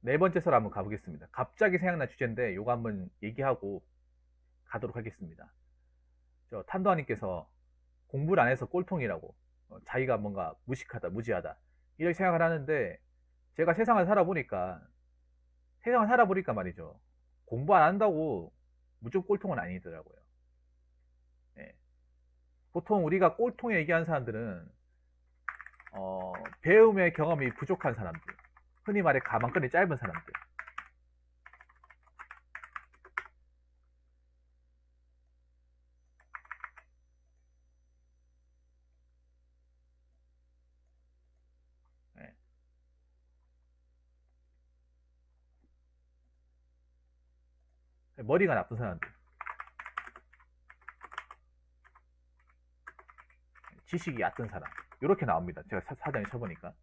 네 번째 설 한번 가보겠습니다. 갑자기 생각난 주제인데 요거 한번 얘기하고 가도록 하겠습니다. 저 탄도아님께서 공부를 안 해서 꼴통이라고, 자기가 뭔가 무식하다 무지하다 이렇게 생각을 하는데, 제가 세상을 살아보니까 말이죠, 공부 안 한다고 무조건 꼴통은 아니더라고요. 예. 보통 우리가 꼴통에 얘기하는 사람들은 배움의 경험이 부족한 사람들, 흔히 말해 가망끈이 짧은 사람들. 예. 머리가 나쁜 사람들, 지식이 얕은 사람, 이렇게 나옵니다. 제가 사전에 쳐보니까.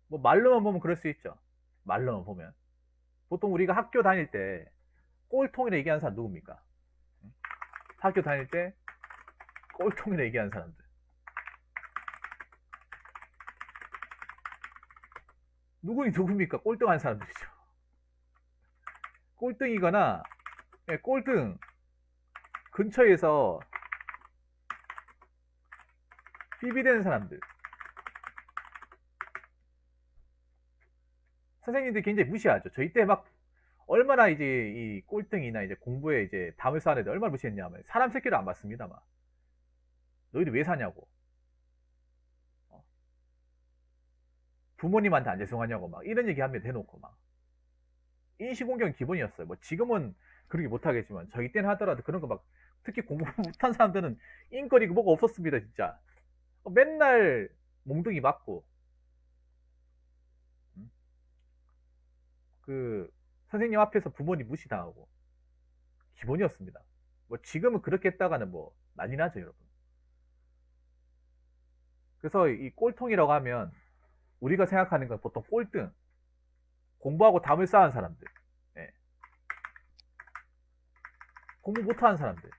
뭐 말로만 보면 그럴 수 있죠. 말로만 보면. 보통 우리가 학교 다닐 때 꼴통이라 얘기하는 사람 누굽니까? 학교 다닐 때 꼴통이라 얘기하는 사람들 누굽니까? 꼴등한 사람들이죠. 꼴등이거나, 예, 꼴등 근처에서 비비되는 사람들. 선생님들이 굉장히 무시하죠. 저희 때 막 얼마나 이제 이 꼴등이나 이제 공부에 이제 담을 쌓는 애들 얼마나 무시했냐면, 사람 새끼를 안 봤습니다. 막 너희들 왜 사냐고, 어, 부모님한테 안 죄송하냐고 막 이런 얘기 하면 대놓고 막. 인신공격은 기본이었어요. 뭐 지금은 그렇게 못하겠지만 저희 때는 하더라도 그런 거 막, 특히 공부 못한 사람들은 인거리가 뭐가 없었습니다. 진짜 맨날 몽둥이 맞고, 음? 그 선생님 앞에서 부모님 무시당하고, 기본이었습니다. 뭐 지금은 그렇게 했다가는 뭐 난리 나죠, 여러분. 그래서 이 꼴통이라고 하면 우리가 생각하는 건 보통 꼴등, 공부하고 담을 쌓은 사람들, 예, 공부 못하는 사람들,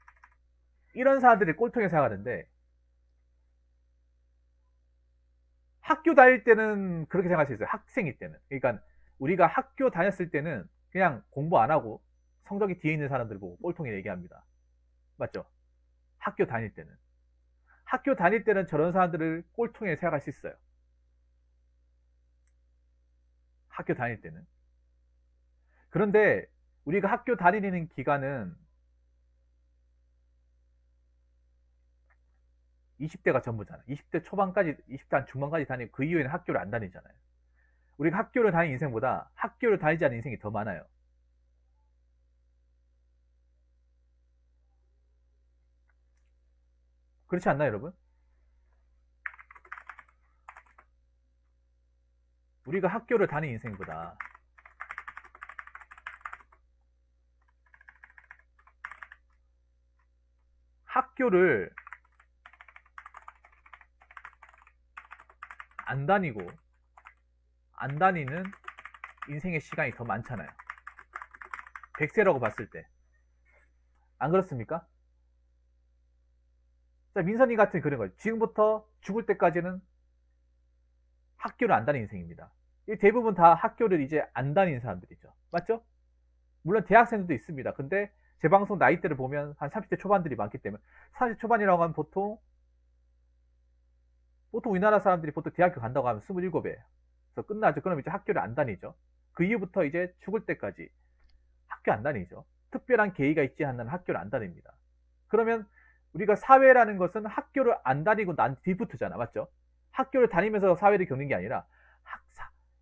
이런 사람들이 꼴통에 생각하는데, 학교 다닐 때는 그렇게 생각할 수 있어요. 학생일 때는. 그러니까 우리가 학교 다녔을 때는 그냥 공부 안 하고 성적이 뒤에 있는 사람들 보고 꼴통이 얘기합니다. 맞죠? 학교 다닐 때는. 학교 다닐 때는 저런 사람들을 꼴통에 생각할 수 있어요. 학교 다닐 때는. 그런데 우리가 학교 다니는 기간은 20대가 전부잖아. 20대 초반까지, 20대 한 중반까지 다니고 그 이후에는 학교를 안 다니잖아요. 우리가 학교를 다니는 인생보다 학교를 다니지 않은 인생이 더 많아요. 그렇지 않나요, 여러분? 우리가 학교를 다니는 인생보다 학교를 안 다니고 안 다니는 인생의 시간이 더 많잖아요. 100세라고 봤을 때. 안 그렇습니까? 자, 민선이 같은 그런 거예요. 지금부터 죽을 때까지는 학교를 안 다니는 인생입니다. 대부분 다 학교를 이제 안 다니는 사람들이죠. 맞죠? 물론 대학생들도 있습니다. 근데 제 방송 나이대를 보면 한 30대 초반들이 많기 때문에, 30대 초반이라고 하면 보통 우리나라 사람들이 보통 대학교 간다고 하면 27에 그래서 끝나죠. 그럼 이제 학교를 안 다니죠. 그 이후부터 이제 죽을 때까지 학교 안 다니죠. 특별한 계기가 있지 않는 한 학교를 안 다닙니다. 그러면 우리가 사회라는 것은 학교를 안 다니고 난 뒤부터잖아. 맞죠? 학교를 다니면서 사회를 겪는 게 아니라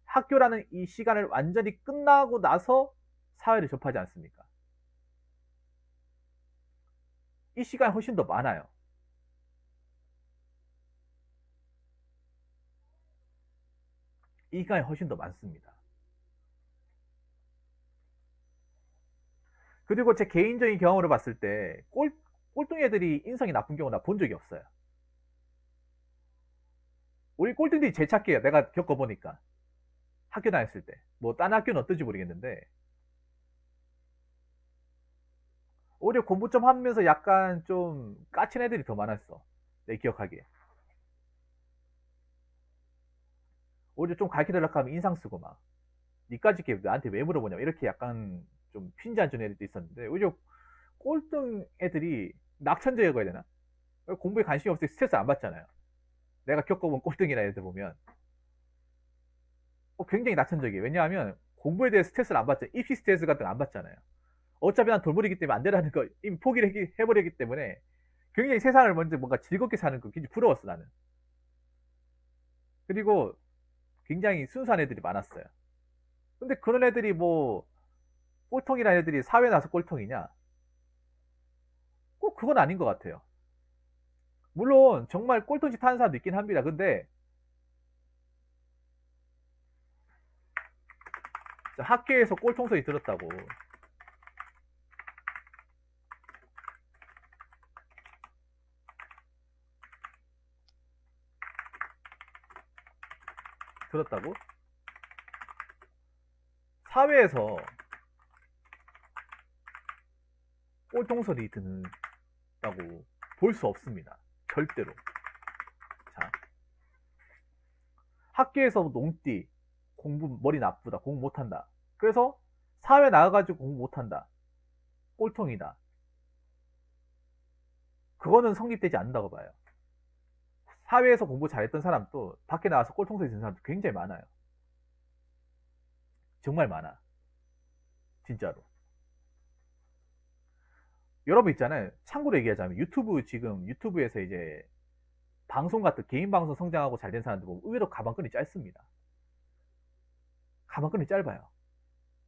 학교라는 이 시간을 완전히 끝나고 나서 사회를 접하지 않습니까? 이 시간이 훨씬 더 많아요. 이 시간이 훨씬 더 많습니다. 그리고 제 개인적인 경험으로 봤을 때 꼴등 애들이 인성이 나쁜 경우 나 본 적이 없어요. 우리 꼴등들이 제일 착해요. 내가 겪어보니까. 학교 다녔을 때. 뭐, 딴 학교는 어떤지 모르겠는데, 오히려 공부 좀 하면서 약간 좀 까친 애들이 더 많았어. 내 기억하기에. 오히려 좀 가르쳐달라고 하면 인상 쓰고 막 니까지 게 나한테 왜 물어보냐 이렇게 약간 좀 핀잔 준 애들도 있었는데 오히려 꼴등 애들이 낙천적이라고 해야 되나? 공부에 관심이 없으니 스트레스 안 받잖아요. 내가 겪어본 꼴등이나 애들 보면 굉장히 낙천적이에요. 왜냐하면 공부에 대해 스트레스를 안 받잖아요. 입시 스트레스 같은 거 안 받잖아요. 어차피 난 돌머리기 때문에 안 되라는 거 이미 포기를 해버렸기 때문에 굉장히 세상을 먼저 뭔가 즐겁게 사는 거 굉장히 부러웠어 나는. 그리고 굉장히 순수한 애들이 많았어요. 근데 그런 애들이 뭐 꼴통이라는 애들이 사회에 나서 꼴통이냐? 꼭 그건 아닌 것 같아요. 물론 정말 꼴통짓 하는 사람도 있긴 합니다. 근데 학교에서 꼴통소리 들었다고 들었다고? 사회에서 꼴통소리 듣는다고 볼 수 없습니다. 절대로. 자, 학교에서 농띠, 공부 머리 나쁘다, 공부 못한다. 그래서 사회 나가가지고 공부 못한다. 꼴통이다. 그거는 성립되지 않는다고 봐요. 사회에서 공부 잘했던 사람도 밖에 나와서 꼴통소리 듣는 사람도 굉장히 많아요. 정말 많아. 진짜로. 여러분 있잖아요. 참고로 얘기하자면 유튜브에서 이제 방송 같은 개인 방송 성장하고 잘 된 사람들 보면 의외로 가방끈이 짧습니다. 가방끈이 짧아요.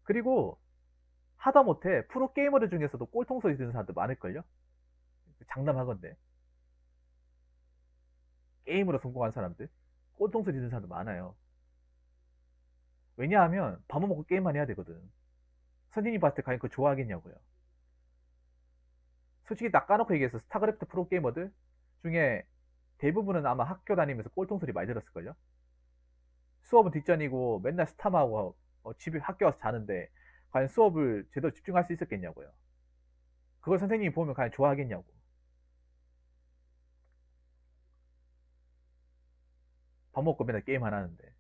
그리고 하다못해 프로게이머들 중에서도 꼴통소리 듣는 사람들 많을걸요? 장담하건데. 게임으로 성공한 사람들, 꼴통소리 듣는 사람들 많아요. 왜냐하면 밥만 먹고 게임만 해야 되거든. 선생님 봤을 때 과연 그거 좋아하겠냐고요. 솔직히 딱 까놓고 얘기해서 스타크래프트 프로게이머들 중에 대부분은 아마 학교 다니면서 꼴통소리 많이 들었을걸요? 수업은 뒷전이고 맨날 스탐하고 집에 학교 와서 자는데 과연 수업을 제대로 집중할 수 있었겠냐고요. 그걸 선생님이 보면 과연 좋아하겠냐고. 밥 먹고 맨날 게임 안 하는데.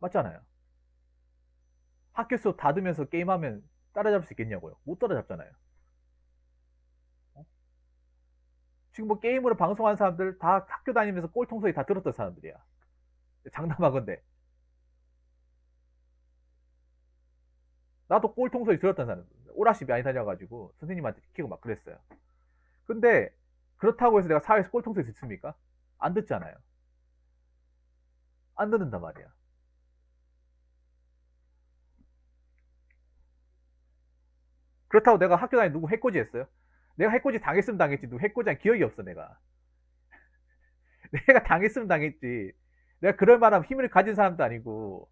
맞잖아요. 학교 수업 닫으면서 게임하면 따라잡을 수 있겠냐고요. 못 따라잡잖아요. 지금 뭐 게임으로 방송하는 사람들 다 학교 다니면서 꼴통소리 다 들었던 사람들이야. 장담하건데. 나도 꼴통소리 들었던 사람. 오락실 많이 다녀가지고 선생님한테 시키고 막 그랬어요. 근데 그렇다고 해서 내가 사회에서 꼴통소리 듣습니까? 안 듣잖아요. 안 듣는단 말이야. 그렇다고 내가 학교 다니 누구 해코지 했어요? 내가 해코지 당했으면 당했지 누구 해코지한 기억이 없어 내가. 내가 당했으면 당했지. 내가 그럴 만한 힘을 가진 사람도 아니고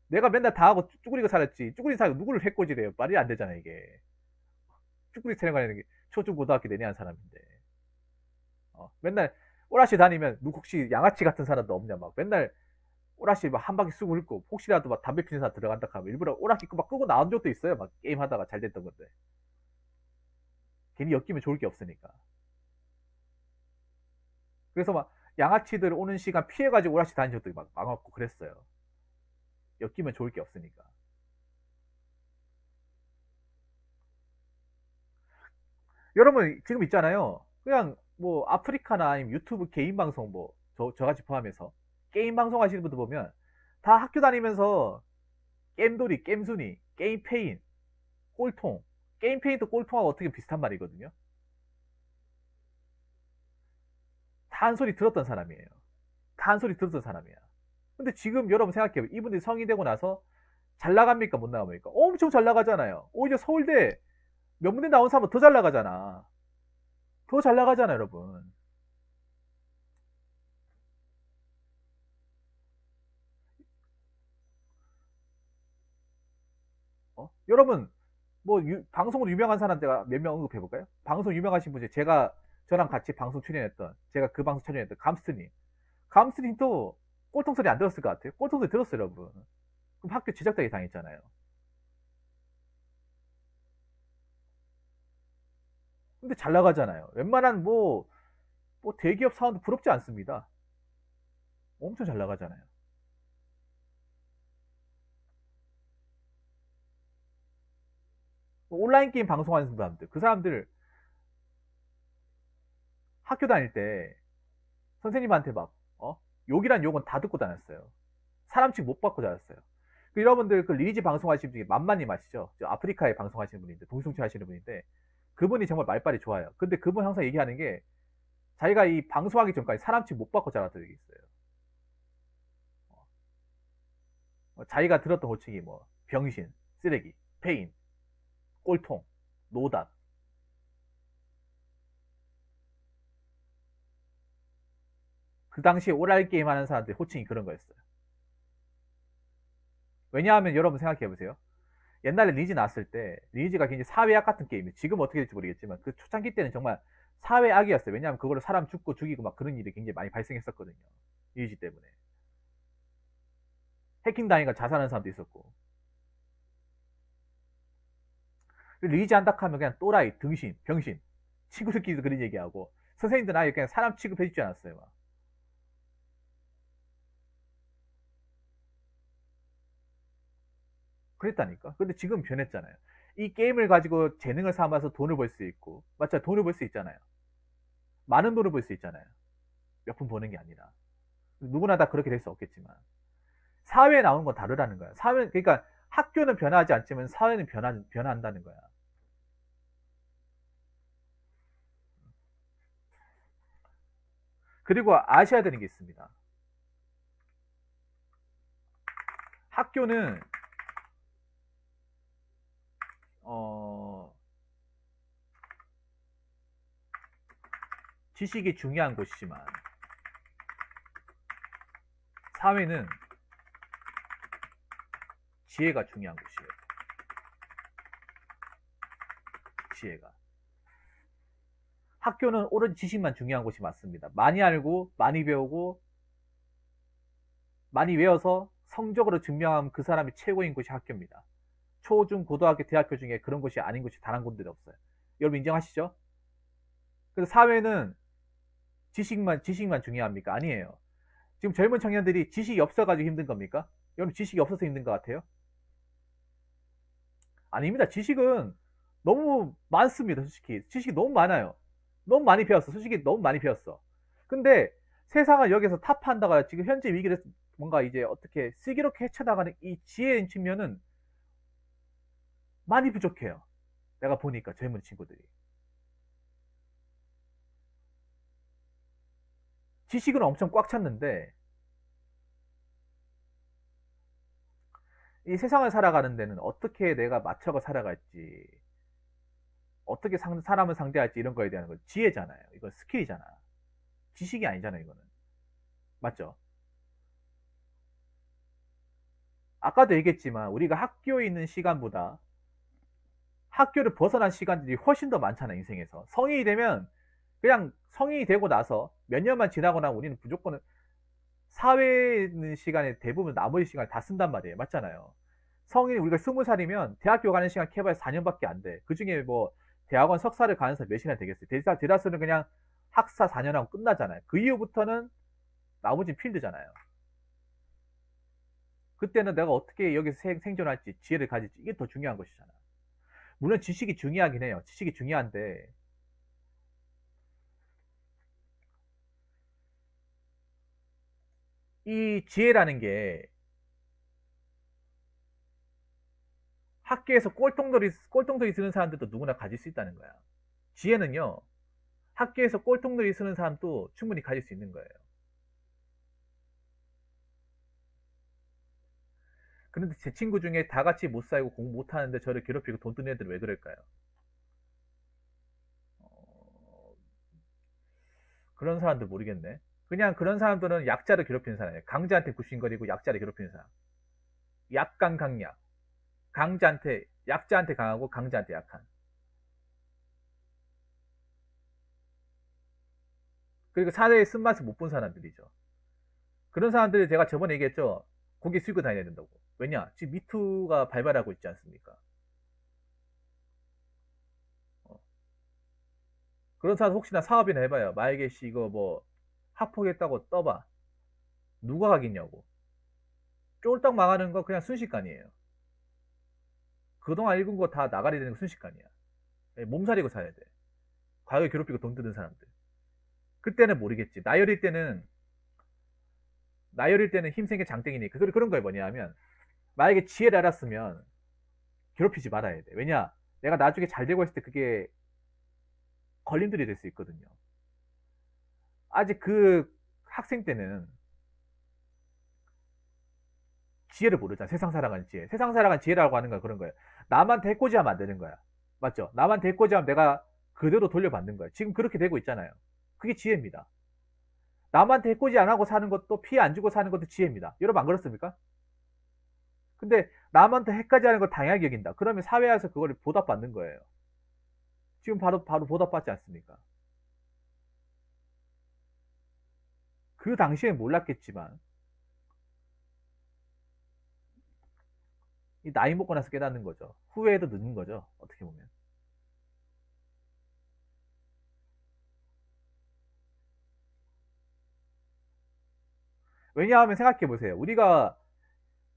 내가 맨날 다 하고 쭈그리고 살았지. 쭈그리고 살고 누구를 해코지래요. 말이 안 되잖아 이게. 쭈그리 생활하는 게 초중 고등학교 내내 한 사람인데 맨날 오락실 다니면 누구 혹시 양아치 같은 사람도 없냐 막 맨날 오락실 막 한 바퀴 쓰고 있고 혹시라도 막 담배 피는 사람 들어간다 하면 일부러 오락실 막 끄고 나온 적도 있어요. 막 게임 하다가 잘 됐던 건데 괜히 엮이면 좋을 게 없으니까. 그래서 막 양아치들 오는 시간 피해가지고 오락실 다닌 적도 막 많았고 그랬어요. 엮이면 좋을 게 없으니까. 여러분 지금 있잖아요. 그냥 뭐 아프리카나 아니면 유튜브 개인 방송 뭐 저같이 포함해서 게임 방송 하시는 분들 보면 다 학교 다니면서 겜돌이, 겜순이, 게임 페인, 꼴통. 게임 페인도 꼴통하고 어떻게 비슷한 말이거든요. 다 한 소리 들었던 사람이에요. 다 한 소리 들었던 사람이야. 근데 지금 여러분 생각해요. 이분들이 성인 되고 나서 잘 나갑니까? 못 나갑니까? 엄청 잘 나가잖아요. 오히려 서울대 명문대 나온 사람은 더 잘 나가잖아. 더 잘 나가잖아, 여러분. 여러분, 뭐, 방송으로 유명한 사람 제가 몇 명 언급해볼까요? 방송 유명하신 분 중에 저랑 같이 방송 출연했던, 제가 그 방송 출연했던 감스트님. 감스트님도 꼴통소리 안 들었을 것 같아요. 꼴통소리 들었어요, 여러분. 그럼 학교 지적당이 당했잖아요. 근데 잘 나가잖아요. 웬만한 뭐 대기업 사원도 부럽지 않습니다. 엄청 잘 나가잖아요. 온라인 게임 방송하는 사람들, 그 사람들 학교 다닐 때 선생님한테 막, 욕이란 욕은 다 듣고 다녔어요. 사람 취급 못 받고 다녔어요. 여러분들 그 리니지 방송하시는 분이 만만님 아시죠? 저 아프리카에 방송하시는 분인데, 동성체 하시는 분인데, 그분이 정말 말빨이 좋아요. 근데 그분 항상 얘기하는 게, 자기가 이 방송하기 전까지 사람 취급 못 받고 자랐다고 얘기했어요. 자기가 들었던 호칭이 뭐, 병신, 쓰레기, 페인, 꼴통, 노답. 그 당시에 오랄 게임 하는 사람들 호칭이 그런 거였어요. 왜냐하면 여러분 생각해보세요. 옛날에 리니지 나왔을 때 리니지가 굉장히 사회악 같은 게임이에요. 지금 어떻게 될지 모르겠지만 그 초창기 때는 정말 사회악이었어요. 왜냐하면 그걸로 사람 죽고 죽이고 막 그런 일이 굉장히 많이 발생했었거든요. 리니지 때문에. 해킹 당해가 자살하는 사람도 있었고. 리니지 한다 하면 그냥 또라이, 등신, 병신. 친구들끼리도 그런 얘기하고 선생님들은 아예 그냥 사람 취급해주지 않았어요. 막. 그랬다니까. 근데 지금 변했잖아요. 이 게임을 가지고 재능을 삼아서 돈을 벌 수 있고, 맞죠? 돈을 벌 수 있잖아요. 많은 돈을 벌 수 있잖아요. 몇 푼 버는 게 아니라. 누구나 다 그렇게 될 수 없겠지만. 사회에 나오는 건 다르다는 거야. 사회, 그러니까 학교는 변하지 않지만 사회는 변한다는 거야. 그리고 아셔야 되는 게 있습니다. 학교는, 어, 지식이 중요한 곳이지만, 사회는 지혜가 중요한 곳이에요. 지혜가. 학교는 오로지 지식만 중요한 곳이 맞습니다. 많이 알고, 많이 배우고, 많이 외워서 성적으로 증명하면 그 사람이 최고인 곳이 학교입니다. 초, 중, 고등학교, 대학교 중에 그런 곳이 아닌 곳이 단 한 군데도 없어요. 여러분 인정하시죠? 그래서 사회는 지식만 중요합니까? 아니에요. 지금 젊은 청년들이 지식이 없어가지고 힘든 겁니까? 여러분 지식이 없어서 힘든 것 같아요? 아닙니다. 지식은 너무 많습니다. 솔직히 지식이 너무 많아요. 너무 많이 배웠어. 솔직히 너무 많이 배웠어. 근데 세상을 여기서 타파한다가 지금 현재 위기를 뭔가 이제 어떻게 슬기롭게 헤쳐나가는 이 지혜인 측면은 많이 부족해요. 내가 보니까 젊은 친구들이. 지식은 엄청 꽉 찼는데 이 세상을 살아가는 데는 어떻게 내가 맞춰가 살아갈지, 어떻게 사람을 상대할지 이런 거에 대한 건 지혜잖아요. 이건 스킬이잖아. 지식이 아니잖아요, 이거는. 맞죠? 아까도 얘기했지만 우리가 학교에 있는 시간보다 학교를 벗어난 시간들이 훨씬 더 많잖아, 인생에서. 성인이 되면 그냥 성인이 되고 나서 몇 년만 지나고 나면 우리는 무조건 사회에 있는 시간에 대부분 나머지 시간을 다 쓴단 말이에요. 맞잖아요. 성인 우리가 20살이면 대학교 가는 시간 캐봐야 4년밖에 안 돼. 그 중에 뭐 대학원 석사를 가는 사람 몇이나 되겠어요. 대다수는 그냥 학사 4년하고 끝나잖아요. 그 이후부터는 나머지 필드잖아요. 그때는 내가 어떻게 여기서 생존할지 지혜를 가질지 이게 더 중요한 것이잖아. 물론 지식이 중요하긴 해요. 지식이 중요한데 이 지혜라는 게 학교에서 꼴통놀이 쓰는 사람들도 누구나 가질 수 있다는 거야. 지혜는요, 학교에서 꼴통놀이 쓰는 사람도 충분히 가질 수 있는 거예요. 그런데 제 친구 중에 다 같이 못 살고 공부 못 하는데 저를 괴롭히고 돈 드는 애들은 왜 그럴까요? 어, 그런 사람들 모르겠네. 그냥 그런 사람들은 약자를 괴롭히는 사람이에요. 강자한테 굽신거리고 약자를 괴롭히는 사람. 약강 강약. 약자한테 강하고 강자한테 약한. 그리고 사회의 쓴맛을 못 본 사람들이죠. 그런 사람들이 제가 저번에 얘기했죠. 고개 숙이고 다녀야 된다고. 왜냐? 지금 미투가 발발하고 있지 않습니까? 어. 그런 사람 혹시나 사업이나 해봐요. 만약에 씨 이거 뭐 합폭했다고 떠봐. 누가 가겠냐고. 쫄딱 망하는 거 그냥 순식간이에요. 그동안 읽은 거 다 나가리 되는 거 순식간이야. 몸살이고 사야 돼. 과거에 괴롭히고 돈 드는 사람들. 그때는 모르겠지. 나열일 때는 힘센 게 장땡이니까. 그런 거에 뭐냐면, 만약에 지혜를 알았으면 괴롭히지 말아야 돼. 왜냐? 내가 나중에 잘 되고 있을 때 그게 걸림돌이 될 수 있거든요. 아직 그 학생 때는 지혜를 모르잖아. 세상 살아가는 지혜. 세상 살아가는 지혜라고 하는 건 그런 거예요. 남한테 해코지하면 안 되는 거야. 맞죠? 남한테 해코지하면 내가 그대로 돌려받는 거야. 지금 그렇게 되고 있잖아요. 그게 지혜입니다. 남한테 해코지 안 하고 사는 것도, 피해 안 주고 사는 것도 지혜입니다. 여러분 안 그렇습니까? 근데 남한테 해까지 하는 걸 당연하게 여긴다. 그러면 사회에서 그걸 보답받는 거예요. 지금 바로 보답받지 않습니까? 그 당시엔 몰랐겠지만 이 나이 먹고 나서 깨닫는 거죠. 후회해도 늦는 거죠. 어떻게 보면. 왜냐하면 생각해 보세요. 우리가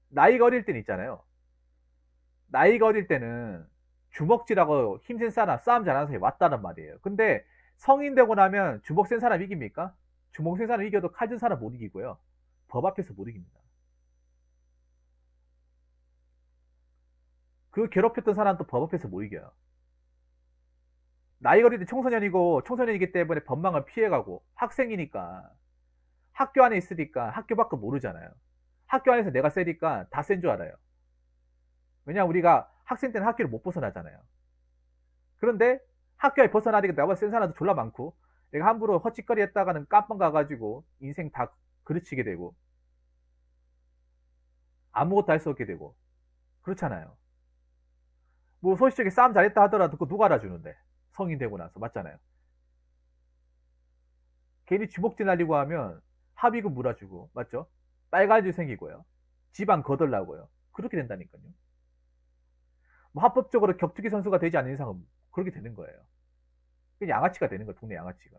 나이가 어릴 때는 있잖아요. 나이가 어릴 때는 주먹질하고 힘센 사람, 싸움 잘하는 사람이 왔다는 말이에요. 근데 성인 되고 나면 주먹 센 사람 이깁니까? 주먹 센 사람 이겨도 칼 든 사람 못 이기고요. 법 앞에서 못 이깁니다. 그 괴롭혔던 사람도 법 앞에서 못 이겨요. 나이가 어릴 때 청소년이기 때문에 법망을 피해가고 학생이니까 학교 안에 있으니까 학교 밖은 모르잖아요. 학교 안에서 내가 세니까 다 센 줄 알아요. 왜냐면 우리가 학생 때는 학교를 못 벗어나잖아요. 그런데 학교에 벗어나니까 나보다 센 사람도 졸라 많고, 내가 함부로 헛짓거리 했다가는 깜빵 가가지고 인생 다 그르치게 되고 아무것도 할 수 없게 되고 그렇잖아요. 뭐 소시적에 싸움 잘했다 하더라도 그거 누가 알아주는데, 성인 되고 나서. 맞잖아요. 괜히 주먹질 날리고 하면 합의금 물어주고, 맞죠? 빨간줄 생기고요. 집안 거덜나고요. 그렇게 된다니까요. 뭐 합법적으로 격투기 선수가 되지 않는 이상은 그렇게 되는 거예요. 그냥 양아치가 되는 거예요. 동네 양아치가.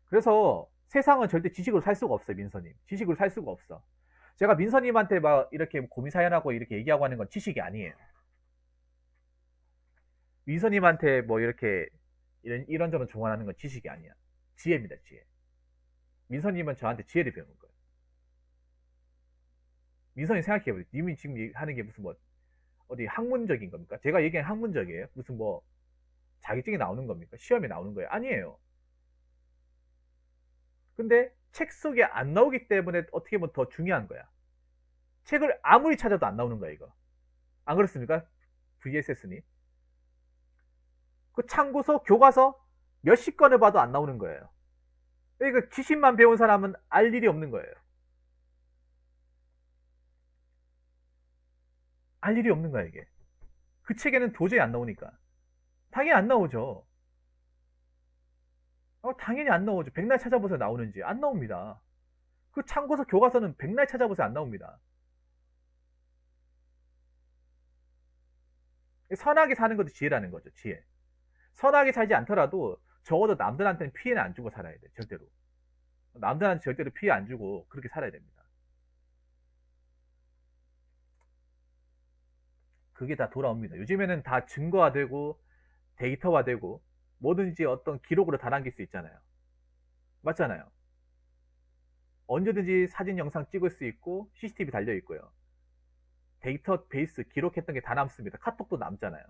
그래서 세상은 절대 지식으로 살 수가 없어요. 민서님, 지식으로 살 수가 없어. 제가 민서님한테 막 이렇게 고민 사연하고 이렇게 얘기하고 하는 건 지식이 아니에요. 민서님한테 뭐 이렇게 이런저런 조언하는 건 지식이 아니야. 지혜입니다. 지혜. 민서님은 저한테 지혜를 배우는 거예요. 민서님 생각해보세요. 님이 지금 하는 게 무슨 뭐 어디 학문적인 겁니까? 제가 얘기한 학문적이에요? 무슨 뭐 자격증이 나오는 겁니까? 시험에 나오는 거예요? 아니에요. 근데 책 속에 안 나오기 때문에 어떻게 보면 더 중요한 거야. 책을 아무리 찾아도 안 나오는 거야, 이거. 안 그렇습니까? VSS니. 그 참고서, 교과서 몇십 건을 봐도 안 나오는 거예요. 그러니까 지식만 배운 사람은 알 일이 없는 거예요. 알 일이 없는 거야, 이게. 그 책에는 도저히 안 나오니까. 당연히 안 나오죠. 당연히 안 나오죠. 백날 찾아보세요, 나오는지. 안 나옵니다. 그 참고서, 교과서는 백날 찾아보세요, 안 나옵니다. 선하게 사는 것도 지혜라는 거죠, 지혜. 선하게 살지 않더라도 적어도 남들한테는 피해는 안 주고 살아야 돼, 절대로. 남들한테 절대로 피해 안 주고 그렇게 살아야 됩니다. 그게 다 돌아옵니다. 요즘에는 다 증거화되고 데이터화되고 뭐든지 어떤 기록으로 다 남길 수 있잖아요. 맞잖아요. 언제든지 사진 영상 찍을 수 있고 CCTV 달려 있고요. 데이터베이스 기록했던 게 다 남습니다. 카톡도 남잖아요.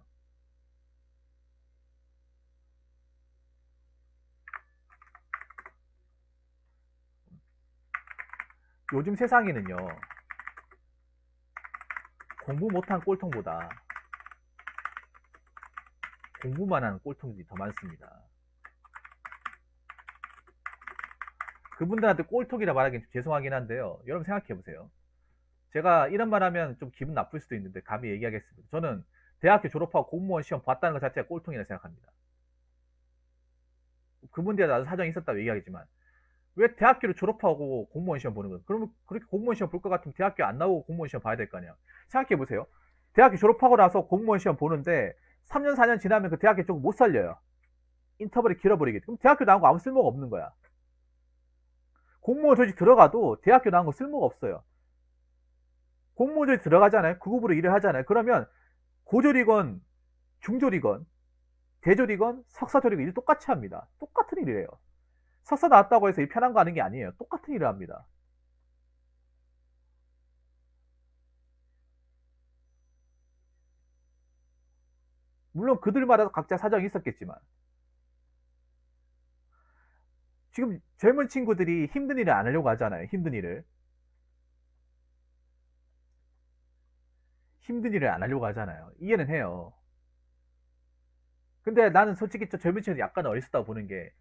요즘 세상에는요, 공부 못한 꼴통보다 공부만 하는 꼴통들이 더 많습니다. 그분들한테 꼴통이라 말하기는 죄송하긴 한데요. 여러분 생각해보세요. 제가 이런 말 하면 좀 기분 나쁠 수도 있는데 감히 얘기하겠습니다. 저는 대학교 졸업하고 공무원 시험 봤다는 것 자체가 꼴통이라 생각합니다. 그분들이 나도 사정이 있었다고 얘기하겠지만, 왜 대학교를 졸업하고 공무원 시험 보는 거예요? 그러면 그렇게 공무원 시험 볼 것 같으면 대학교 안 나오고 공무원 시험 봐야 될 거 아니야. 생각해보세요. 대학교 졸업하고 나서 공무원 시험 보는데 3년 4년 지나면 그 대학교 조금 못 살려요. 인터벌이 길어버리겠지. 그럼 대학교 나온 거 아무 쓸모가 없는 거야. 공무원 조직 들어가도 대학교 나온 거 쓸모가 없어요. 공무원 조직 들어가잖아요. 구급으로 일을 하잖아요. 그러면 고졸이건 중졸이건 대졸이건 석사졸이건 일 똑같이 합니다. 똑같은 일이에요. 석사 나왔다고 해서 일 편한 거 하는 게 아니에요. 똑같은 일을 합니다. 물론 그들마다 각자 사정이 있었겠지만 지금 젊은 친구들이 힘든 일을 안 하려고 하잖아요. 힘든 일을 안 하려고 하잖아요. 이해는 해요. 근데 나는 솔직히 저 젊은 친구들이 약간 어리석다고 보는 게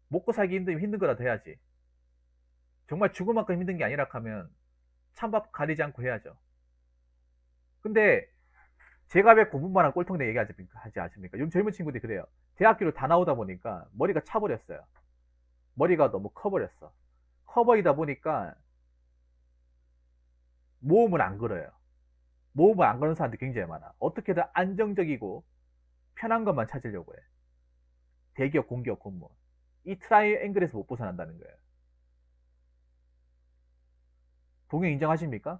먹고 살기 힘들면 힘든 거라도 해야지. 정말 죽을 만큼 힘든 게 아니라 하면 찬밥 가리지 않고 해야죠. 근데 제가 왜 공부만 한 꼴통내 얘기하지 않습니까? 요즘 젊은 친구들이 그래요. 대학교를 다 나오다 보니까 머리가 차버렸어요. 머리가 너무 커버렸어. 커버이다 보니까 모험을 안 걸어요. 모험을 안 거는 사람들이 굉장히 많아. 어떻게든 안정적이고 편한 것만 찾으려고 해. 대기업, 공기업, 공무원. 이 트라이앵글에서 못 벗어난다는 거예요. 동행 인정하십니까?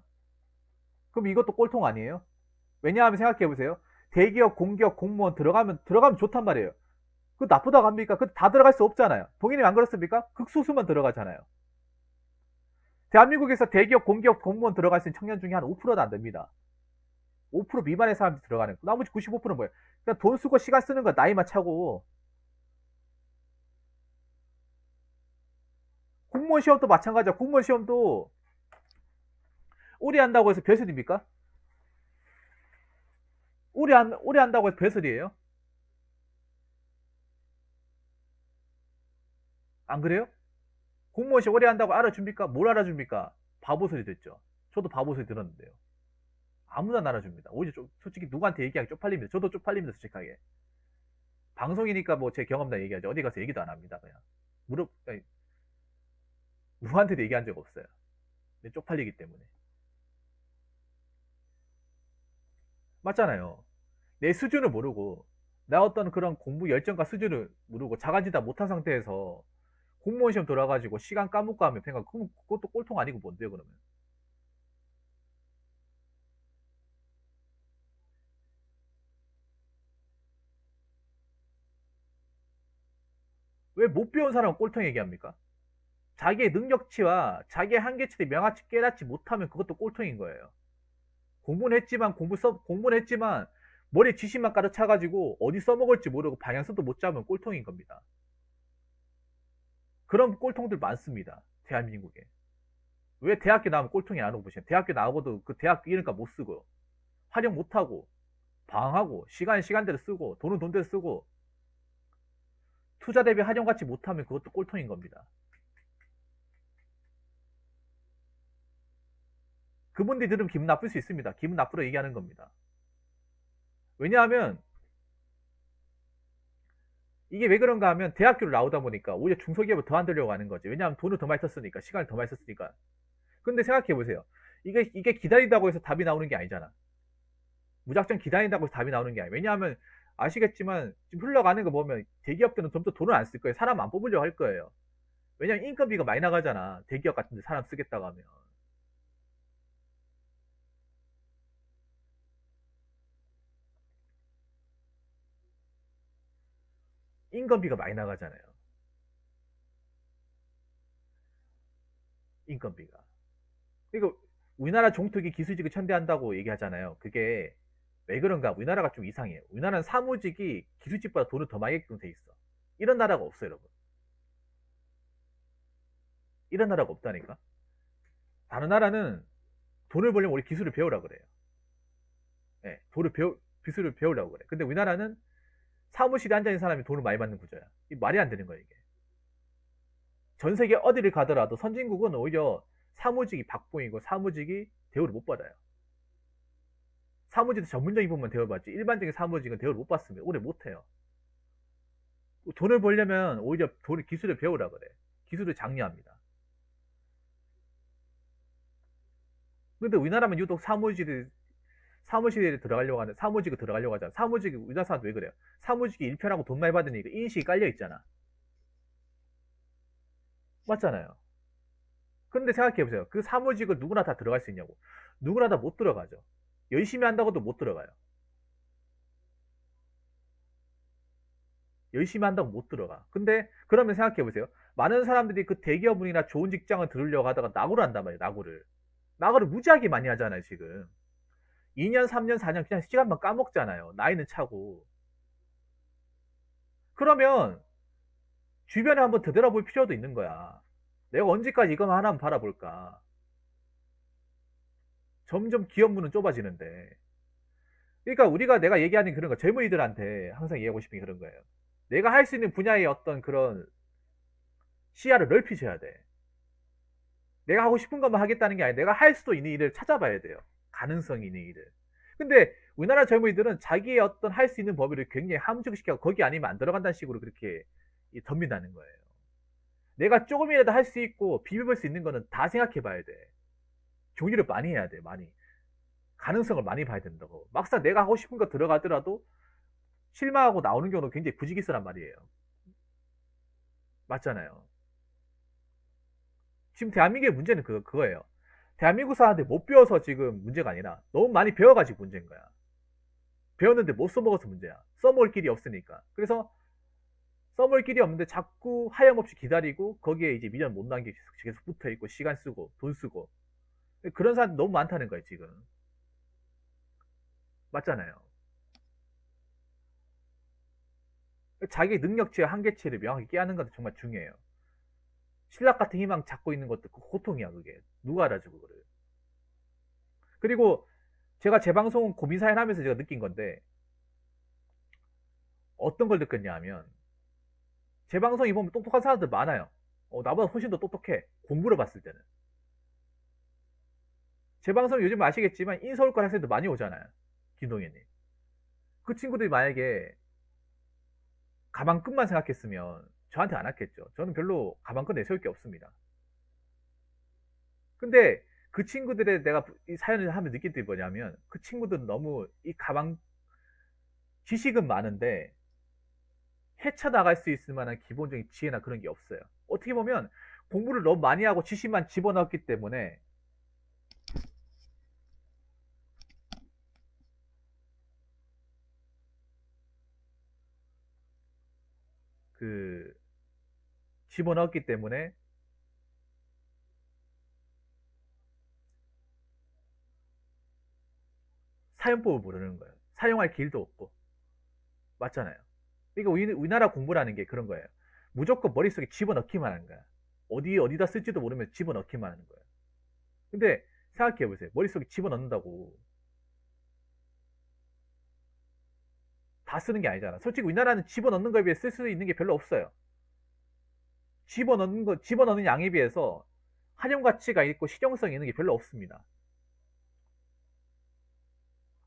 그럼 이것도 꼴통 아니에요? 왜냐하면 생각해보세요. 대기업, 공기업, 공무원 들어가면 좋단 말이에요. 그 나쁘다고 합니까? 그 다 들어갈 수 없잖아요. 동인님 안 그렇습니까? 극소수만 들어가잖아요. 대한민국에서 대기업, 공기업, 공무원 들어갈 수 있는 청년 중에 한 5%도 안 됩니다. 5% 미만의 사람들이 들어가는 거. 나머지 95%는 뭐예요? 그냥 돈 쓰고 시간 쓰는 거 나이만 차고. 공무원 시험도 마찬가지야. 공무원 시험도 오래 한다고 해서 별설입니까? 오래 한다고 해서 별설이에요? 안 그래요? 공무원 시험 오래 한다고 알아줍니까? 뭘 알아줍니까? 바보 소리 듣죠. 저도 바보 소리 들었는데요. 아무나 안 알아줍니다. 오히려 솔직히 누구한테 얘기하기 쪽팔립니다. 저도 쪽팔립니다, 솔직하게. 방송이니까 뭐 제 경험담 얘기하죠. 어디 가서 얘기도 안 합니다, 그냥. 아니, 누구한테도 얘기한 적 없어요. 쪽팔리기 때문에. 맞잖아요. 내 수준을 모르고, 나 어떤 그런 공부 열정과 수준을 모르고 자간지다 못한 상태에서 공무원 시험 돌아가지고 시간 까먹고 하면 그럼 그것도 꼴통 아니고 뭔데요, 그러면? 왜 못 배운 사람은 꼴통 얘기합니까? 자기의 능력치와 자기의 한계치를 명확히 깨닫지 못하면 그것도 꼴통인 거예요. 공부는 했지만 머리에 지식만 가득 차가지고 어디 써먹을지 모르고 방향성도 못 잡으면 꼴통인 겁니다. 그런 꼴통들 많습니다. 대한민국에. 왜 대학교 나오면 꼴통이 안 오고 보시면 대학교 나오고도 그 대학교 이름값 못 쓰고 활용 못하고 방황하고 시간대로 쓰고 돈은 돈대로 쓰고 투자 대비 활용 가치 못하면 그것도 꼴통인 겁니다. 그분들이 들으면 기분 나쁠 수 있습니다. 기분 나쁘러 얘기하는 겁니다. 왜냐하면 이게 왜 그런가 하면 대학교를 나오다 보니까 오히려 중소기업을 더 만들려고 하는 거지. 왜냐하면 돈을 더 많이 썼으니까 시간을 더 많이 썼으니까. 근데 생각해 보세요. 이게 기다린다고 해서 답이 나오는 게 아니잖아. 무작정 기다린다고 해서 답이 나오는 게 아니야. 왜냐하면 아시겠지만 지금 흘러가는 거 보면 대기업들은 좀 더 돈을 안 쓸 거예요. 사람 안 뽑으려고 할 거예요. 왜냐하면 인건비가 많이 나가잖아. 대기업 같은 데 사람 쓰겠다고 하면. 인건비가 많이 나가잖아요. 인건비가. 그리고 우리나라 종특이 기술직을 천대한다고 얘기하잖아요. 그게 왜 그런가? 우리나라가 좀 이상해요. 우리나라는 사무직이 기술직보다 돈을 더 많이 게끔 돼 있어. 이런 나라가 없어요, 여러분. 이런 나라가 없다니까. 다른 나라는 돈을 벌려면 우리 기술을 배우라 그래요. 네, 기술을 배우려고 그래. 근데 우리나라는 사무실에 앉아있는 사람이 돈을 많이 받는 구조야. 이 말이 안 되는 거야, 이게. 전 세계 어디를 가더라도 선진국은 오히려 사무직이 박봉이고 사무직이 대우를 못 받아요. 사무직도 전문적인 부분만 대우받지 일반적인 사무직은 대우를 못 받습니다. 오래 못해요. 돈을 벌려면 오히려 기술을 배우라 그래. 기술을 장려합니다. 근데 우리나라만 유독 사무실에 들어가려고 하는, 사무직에 들어가려고 하잖아. 사무직이, 우리나라 사람들 왜 그래요? 사무직이 일편하고 돈 많이 받으니까 인식이 깔려 있잖아. 맞잖아요. 그런데 생각해보세요. 그 사무직을 누구나 다 들어갈 수 있냐고. 누구나 다 못 들어가죠. 열심히 한다고도 못 들어가요. 열심히 한다고 못 들어가. 근데 그러면 생각해보세요. 많은 사람들이 그 대기업이나 좋은 직장을 들으려고 하다가 낙오를 한단 말이에요. 낙오를. 낙오를 무지하게 많이 하잖아요, 지금. 2년, 3년, 4년 그냥 시간만 까먹잖아요. 나이는 차고. 그러면 주변에 한번 되돌아볼 필요도 있는 거야. 내가 언제까지 이것만 하나만 바라볼까? 점점 기업문은 좁아지는데. 그러니까 우리가 내가 얘기하는 그런 거 젊은이들한테 항상 얘기하고 싶은 게 그런 거예요. 내가 할 수 있는 분야의 어떤 그런 시야를 넓히셔야 돼. 내가 하고 싶은 것만 하겠다는 게 아니라 내가 할 수도 있는 일을 찾아봐야 돼요. 가능성이 있는 일을. 근데 우리나라 젊은이들은 자기의 어떤 할 수 있는 범위를 굉장히 함축시켜서 거기 아니면 안 들어간다는 식으로 그렇게 덤빈다는 거예요. 내가 조금이라도 할 수 있고 비벼볼 수 있는 거는 다 생각해 봐야 돼. 종류를 많이 해야 돼, 많이. 가능성을 많이 봐야 된다고. 막상 내가 하고 싶은 거 들어가더라도 실망하고 나오는 경우는 굉장히 부지기수란 말이에요. 맞잖아요. 지금 대한민국의 문제는 그거예요. 대한민국 사람들이 못 배워서 지금 문제가 아니라 너무 많이 배워가지고 문제인 거야. 배웠는데 못 써먹어서 문제야. 써먹을 길이 없으니까. 그래서 써먹을 길이 없는데 자꾸 하염없이 기다리고 거기에 이제 미련 못 남기고 계속 붙어있고 시간 쓰고 돈 쓰고 그런 사람 너무 많다는 거예요 지금. 맞잖아요. 자기 능력치와 한계치를 명확히 깨닫는 것도 정말 중요해요. 신락 같은 희망 잡고 있는 것도 고통이야 그게. 누가 알아주고 그래요. 그리고 제가 제 방송 고민 사연 하면서 제가 느낀 건데 어떤 걸 느꼈냐 하면 제 방송이 보면 똑똑한 사람들 많아요. 나보다 훨씬 더 똑똑해. 공부를 봤을 때는. 제 방송 요즘 아시겠지만 인서울과 학생들 많이 오잖아요. 김동현님. 그 친구들이 만약에 가방끈만 생각했으면 저한테 안 왔겠죠. 저는 별로 가방끈 내세울 게 없습니다. 근데 그 친구들의 내가 이 사연을 하면 느낀 게 뭐냐면 그 친구들은 너무 이 가방 지식은 많은데 헤쳐나갈 수 있을 만한 기본적인 지혜나 그런 게 없어요. 어떻게 보면 공부를 너무 많이 하고 지식만 집어넣었기 때문에 그 집어넣었기 때문에 사용법을 모르는 거예요. 사용할 길도 없고. 맞잖아요. 그러니까 우리나라 공부라는 게 그런 거예요. 무조건 머릿속에 집어넣기만 하는 거야. 어디다 쓸지도 모르면 집어넣기만 하는 거예요. 근데 생각해 보세요. 머릿속에 집어넣는다고 다 쓰는 게 아니잖아. 솔직히 우리나라는 집어넣는 거에 비해 쓸 수 있는 게 별로 없어요. 집어넣는 양에 비해서 활용 가치가 있고 실용성이 있는 게 별로 없습니다.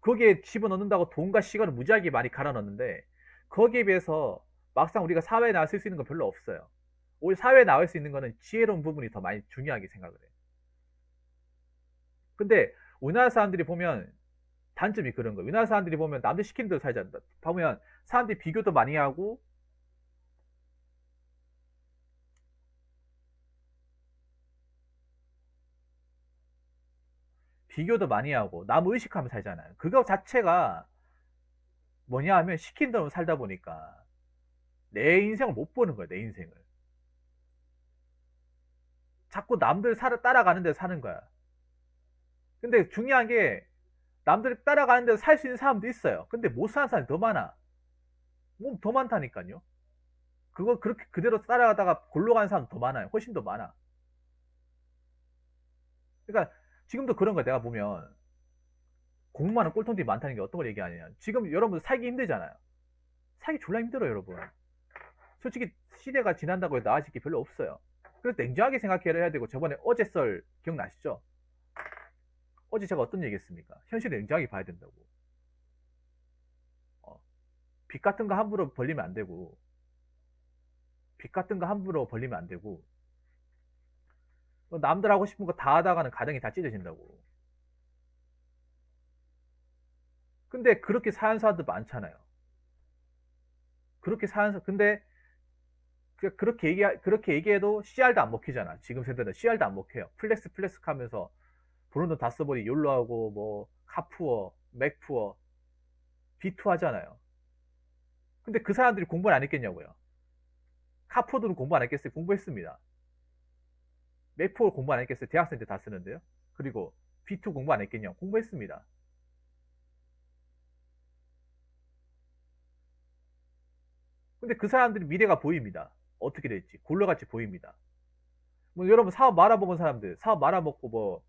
거기에 집어넣는다고 돈과 시간을 무지하게 많이 갈아 넣는데 거기에 비해서 막상 우리가 사회에 나와 쓸 수 있는 건 별로 없어요. 오히려 사회에 나올 수 있는 거는 지혜로운 부분이 더 많이 중요하게 생각을 해요. 근데 우리나라 사람들이 보면 단점이 그런 거예요. 우리나라 사람들이 보면 남들 시키는 대로 살지 않는다. 보면 사람들이 비교도 많이 하고 남 의식하며 살잖아요. 그거 자체가 뭐냐 하면 시킨 대로 살다 보니까 내 인생을 못 보는 거예요. 내 인생을. 자꾸 남들 따라가는 데서 사는 거야. 근데 중요한 게 남들 따라가는 데서 살 수 있는 사람도 있어요. 근데 못 사는 사람이 더 많아. 뭐 더 많다니까요. 그거 그렇게 그대로 따라가다가 골로 가는 사람 더 많아요. 훨씬 더 많아. 그러니까 지금도 그런 거야. 내가 보면 공부하는 꼴통들이 많다는 게 어떤 걸 얘기하냐. 지금 여러분 살기 힘들잖아요. 살기 졸라 힘들어요, 여러분. 솔직히 시대가 지난다고 해서 나아질 게 별로 없어요. 그래서 냉정하게 생각해야 되고 저번에 어제 썰 기억나시죠? 어제 제가 어떤 얘기 했습니까? 현실을 냉정하게 봐야 된다고. 빚 같은 거 함부로 벌리면 안 되고 빚 같은 거 함부로 벌리면 안 되고 남들 하고 싶은 거 다 하다가는 가정이 다 찢어진다고. 근데 그렇게 사는 사람들 많잖아요. 그렇게 사는 근데 그렇게 얘기해도 CR도 안 먹히잖아. 지금 세대는 CR도 안 먹혀요. 플렉스 하면서 브론도 다 써버리 욜로하고 뭐 카푸어, 맥푸어, 비투 하잖아요. 근데 그 사람들이 공부를 안 했겠냐고요. 카푸어도 공부 안 했겠어요? 공부했습니다. 맥푸어 공부 안 했겠어요? 대학생 때 다 쓰는데요. 그리고 비투 공부 안 했겠냐? 공부했습니다. 근데 그 사람들이 미래가 보입니다. 어떻게 될지 골로같이 보입니다. 뭐 여러분 사업 말아먹은 사람들, 사업 말아먹고 뭐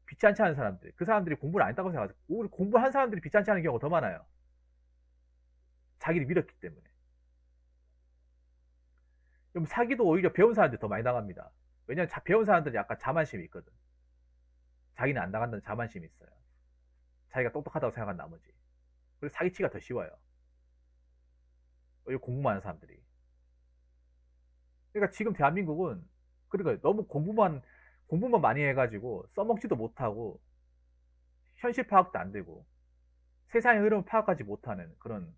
비찬치 하는 사람들, 그 사람들이 공부를 안 했다고 생각하세요. 오히려 공부한 사람들이 비찬치 하는 경우가 더 많아요. 자기를 믿었기 때문에. 그럼 사기도 오히려 배운 사람들이 더 많이 당합니다. 왜냐면 배운 사람들이 약간 자만심이 있거든. 자기는 안 당한다는 자만심이 있어요. 자기가 똑똑하다고 생각한 나머지. 그래서 사기치기가 더 쉬워요. 오히려 공부만 하는 사람들이. 그러니까 지금 대한민국은 그러니까 너무 공부만 많이 해가지고 써먹지도 못하고 현실 파악도 안 되고 세상의 흐름을 파악하지 못하는 그런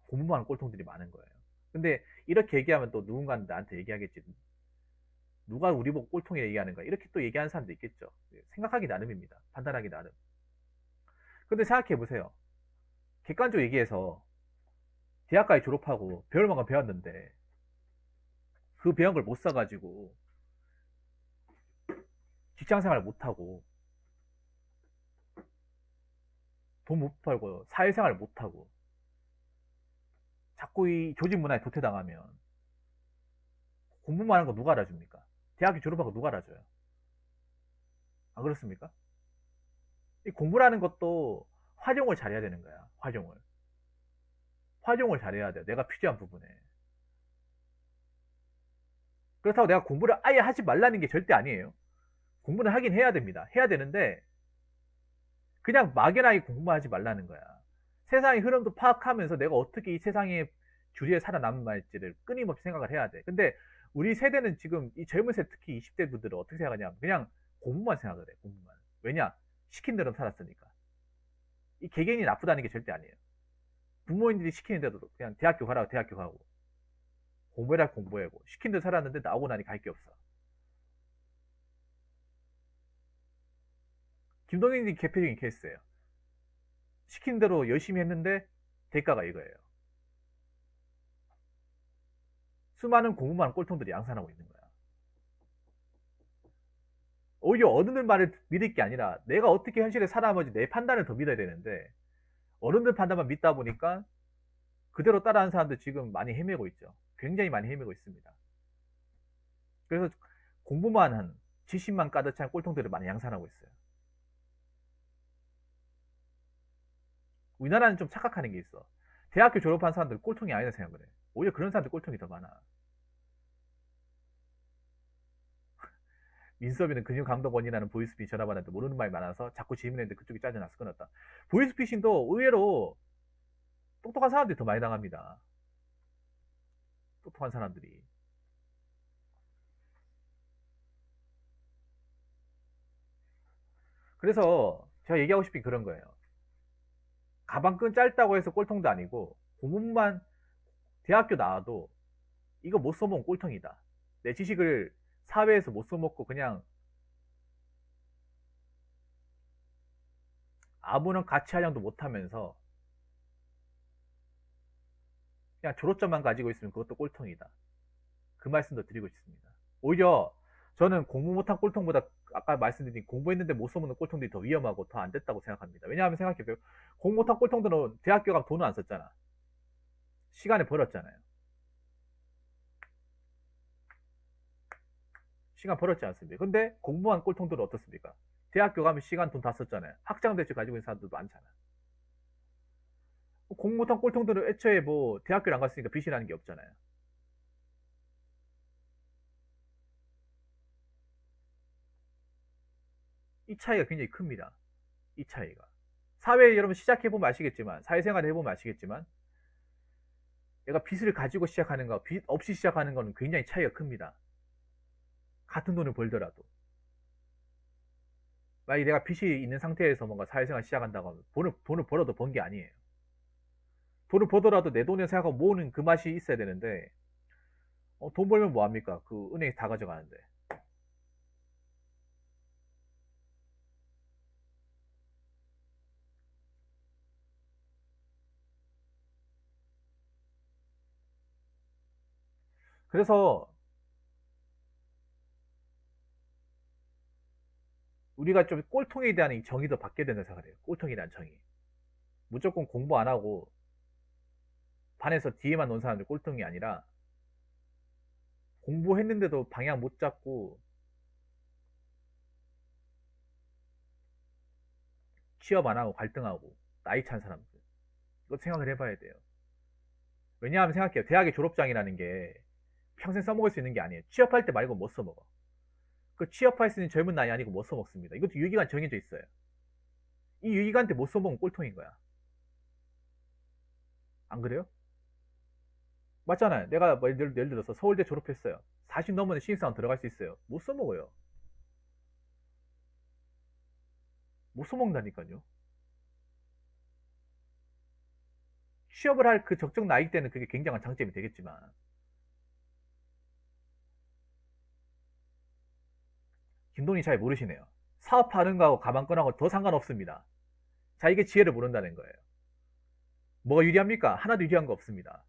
공부만 하는 꼴통들이 많은 거예요. 근데 이렇게 얘기하면 또 누군가는 나한테 얘기하겠지. 누가 우리 보고 꼴통이 얘기하는가 이렇게 또 얘기하는 사람도 있겠죠. 생각하기 나름입니다. 판단하기 나름. 근데 생각해 보세요. 객관적으로 얘기해서 대학까지 졸업하고 배울 만큼 배웠는데 그 배운 걸 못 써가지고 직장생활 못하고 돈 못 벌고 사회생활 못하고 자꾸 이 조직 문화에 도태당하면 공부만 하는 거 누가 알아줍니까? 대학교 졸업하고 누가 알아줘요? 안 그렇습니까? 이 공부라는 것도 활용을 잘해야 되는 거야. 활용을 잘해야 돼요. 내가 필요한 부분에. 그렇다고 내가 공부를 아예 하지 말라는 게 절대 아니에요. 공부는 하긴 해야 됩니다. 해야 되는데 그냥 막연하게 공부만 하지 말라는 거야. 세상의 흐름도 파악하면서 내가 어떻게 이 세상의 주리에 살아남을지를 끊임없이 생각을 해야 돼. 근데 우리 세대는 지금 이 젊은 세대 특히 20대 분들은 어떻게 생각하냐 그냥 공부만 생각을 해. 공부만. 왜냐? 시킨 대로 살았으니까. 이 개개인이 나쁘다는 게 절대 아니에요. 부모님들이 시키는 대로 그냥 대학교 가라고 대학교 가고 공부해라 공부하고 시킨 대로 살았는데 나오고 나니 갈 게 없어. 김동현이 대표적인 케이스예요. 시킨 대로 열심히 했는데 대가가 이거예요. 수많은 공부만 꼴통들이 양산하고 있는 거야. 오히려 어른들 말을 믿을 게 아니라 내가 어떻게 현실에 살아남을지 내 판단을 더 믿어야 되는데 어른들 판단만 믿다 보니까 그대로 따라하는 사람들 지금 많이 헤매고 있죠. 굉장히 많이 헤매고 있습니다. 그래서 공부만 한 지식만 가득 찬 꼴통들을 많이 양산하고 있어요. 우리나라는 좀 착각하는 게 있어. 대학교 졸업한 사람들 꼴통이 아니다 생각을 해. 오히려 그런 사람들 꼴통이 더 많아. 민섭이는 근육강덕원이라는 보이스피싱 전화 받았는데 모르는 말이 많아서 자꾸 질문했는데 그쪽이 짜증나서 끊었다. 보이스피싱도 의외로 똑똑한 사람들이 더 많이 당합니다. 똑똑한 사람들이. 그래서 제가 얘기하고 싶은 게 그런 거예요. 가방끈 짧다고 해서 꼴통도 아니고 공부만 대학교 나와도 이거 못 써먹은 꼴통이다. 내 지식을 사회에서 못 써먹고 그냥 아무런 가치 활용도 못하면서 그냥 졸업점만 가지고 있으면 그것도 꼴통이다. 그 말씀도 드리고 싶습니다. 오히려 저는 공부 못한 꼴통보다 아까 말씀드린 공부했는데 못 써먹는 꼴통들이 더 위험하고 더 안 됐다고 생각합니다. 왜냐하면 생각해보세요. 공부 못한 꼴통들은 대학교 가면 돈을 안 썼잖아. 시간을 벌었잖아요. 시간 벌었지 않습니까? 근데 공부한 꼴통들은 어떻습니까? 대학교 가면 시간 돈 다 썼잖아요. 학장대출 가지고 있는 사람들도 많잖아. 공부 못한 꼴통들은 애초에 뭐 대학교를 안 갔으니까 빚이라는 게 없잖아요. 이 차이가 굉장히 큽니다. 이 차이가. 사회에 여러분 시작해보면 아시겠지만, 사회생활 해보면 아시겠지만, 내가 빚을 가지고 시작하는 거, 빚 없이 시작하는 거는 굉장히 차이가 큽니다. 같은 돈을 벌더라도. 만약에 내가 빚이 있는 상태에서 뭔가 사회생활 시작한다고 하면 돈을 벌어도 번 게 아니에요. 돈을 벌더라도 내 돈을 생각하고 모으는 그 맛이 있어야 되는데 돈 벌면 뭐합니까? 그 은행에 다 가져가는데. 그래서 우리가 좀 꼴통에 대한 이 정의도 바뀌어야 된다고 생각해요. 꼴통에 대한 정의. 무조건 공부 안 하고 반에서 뒤에만 논 사람들 꼴통이 아니라 공부했는데도 방향 못 잡고 취업 안 하고 갈등하고 나이 찬 사람들. 이거 생각을 해봐야 돼요. 왜냐하면 생각해요. 대학의 졸업장이라는 게 평생 써먹을 수 있는 게 아니에요. 취업할 때 말고 못 써먹어. 그 취업할 수 있는 젊은 나이 아니고 못 써먹습니다. 이것도 유기간 정해져 있어요. 이 유기간 때 못 써먹으면 꼴통인 거야. 안 그래요? 맞잖아요. 내가 뭐 예를 들어서 서울대 졸업했어요. 40 넘으면 신입사원 들어갈 수 있어요. 못 써먹어요. 못 써먹는다니까요. 취업을 할 그 적정 나이 때는 그게 굉장한 장점이 되겠지만 김돈이 잘 모르시네요. 사업하는 거하고 가방 끈하고 더 상관없습니다. 자, 이게 지혜를 모른다는 거예요. 뭐가 유리합니까? 하나도 유리한 거 없습니다.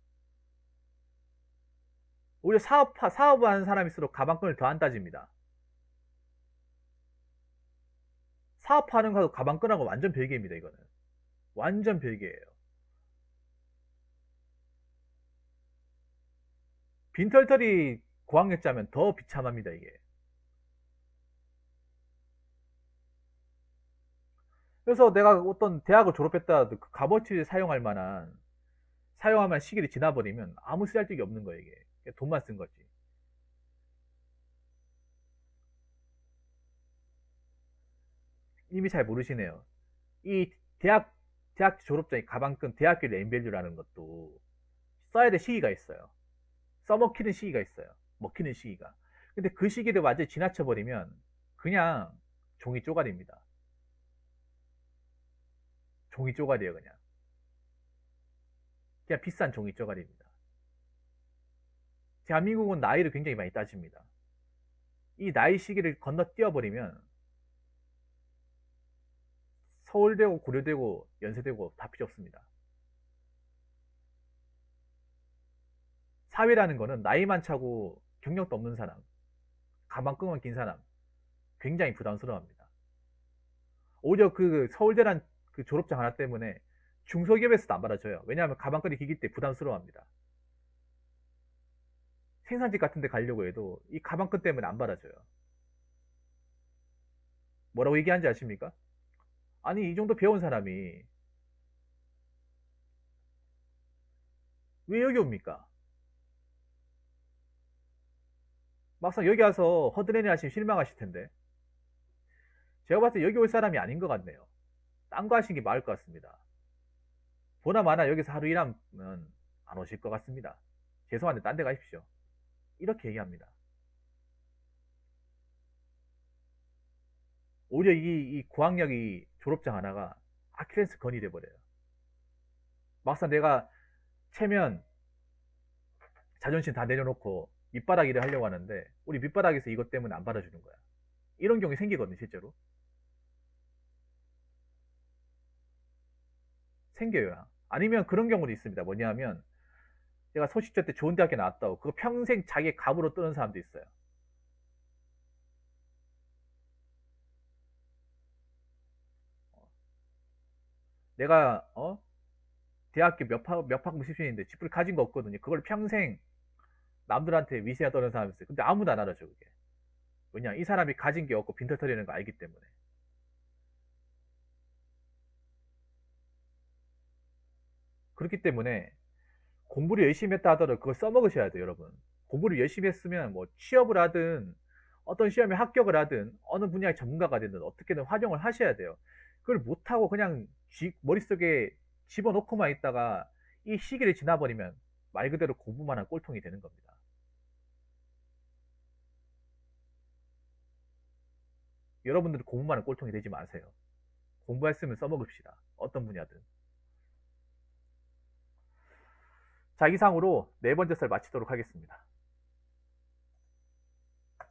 오히려 사업을 하는 사람일수록 가방끈을 더 안 따집니다. 사업하는 거하고 가방끈하고 완전 별개입니다, 이거는. 완전 별개예요. 빈털털이 고학력자면 더 비참합니다, 이게. 그래서 내가 어떤 대학을 졸업했다 하도 그 값어치를 사용할 만한 시기를 지나버리면 아무 쓰잘데기 없는 거예요, 이게. 돈만 쓴 거지. 이미 잘 모르시네요. 이 대학 졸업장이 가방끈 대학교 네임밸류라는 것도 써야 될 시기가 있어요. 써먹히는 시기가 있어요. 먹히는 시기가. 근데 그 시기를 완전히 지나쳐버리면 그냥 종이 쪼가리입니다. 종이 쪼가리예요, 그냥. 그냥 비싼 종이 쪼가리입니다. 대한민국은 나이를 굉장히 많이 따집니다. 이 나이 시기를 건너뛰어버리면 서울대고 고려대고 연세대고 다 필요 없습니다. 사회라는 거는 나이만 차고 경력도 없는 사람, 가방끈만 낀 사람 굉장히 부담스러워합니다. 오히려 그 서울대란 그 졸업장 하나 때문에 중소기업에서도 안 받아줘요. 왜냐하면 가방끈이 길기 때문에 부담스러워합니다. 생산직 같은 데 가려고 해도 이 가방끈 때문에 안 받아줘요. 뭐라고 얘기하는지 아십니까? 아니, 이 정도 배운 사람이 왜 여기 옵니까? 막상 여기 와서 허드렛일 하시면 실망하실 텐데 제가 봤을 때 여기 올 사람이 아닌 것 같네요. 딴 거 하시는 게 맞을 것 같습니다. 보나마나 여기서 하루 일하면 안 오실 것 같습니다. 죄송한데 딴 데 가십시오. 이렇게 얘기합니다. 오히려 이 고학력이 졸업장 하나가 아킬레스 건이 돼버려요. 막상 내가 체면, 자존심 다 내려놓고 밑바닥 일을 하려고 하는데 우리 밑바닥에서 이것 때문에 안 받아주는 거야. 이런 경우가 생기거든요, 실제로. 생겨요. 아니면 그런 경우도 있습니다. 뭐냐면 제가 소식자 때 좋은 대학교 나왔다고 그거 평생 자기 갑으로 뜨는 사람도 있어요. 내가 대학교 몇 학부 출신인데 집을 가진 거 없거든요. 그걸 평생 남들한테 위세가 떠는 사람이 있어요. 근데 아무도 안 알아줘, 그게. 왜냐, 이 사람이 가진 게 없고 빈털터리는 거 알기 때문에. 그렇기 때문에 공부를 열심히 했다 하더라도 그걸 써먹으셔야 돼요, 여러분. 공부를 열심히 했으면 뭐 취업을 하든 어떤 시험에 합격을 하든 어느 분야의 전문가가 되든 어떻게든 활용을 하셔야 돼요. 그걸 못하고 그냥 머릿속에 집어넣고만 있다가 이 시기를 지나버리면 말 그대로 공부만 한 꼴통이 되는 겁니다. 여러분들은 공부만은 꼴통이 되지 마세요. 공부했으면 써먹읍시다. 어떤 분야든. 자, 이상으로 네 번째 썰 마치도록 하겠습니다.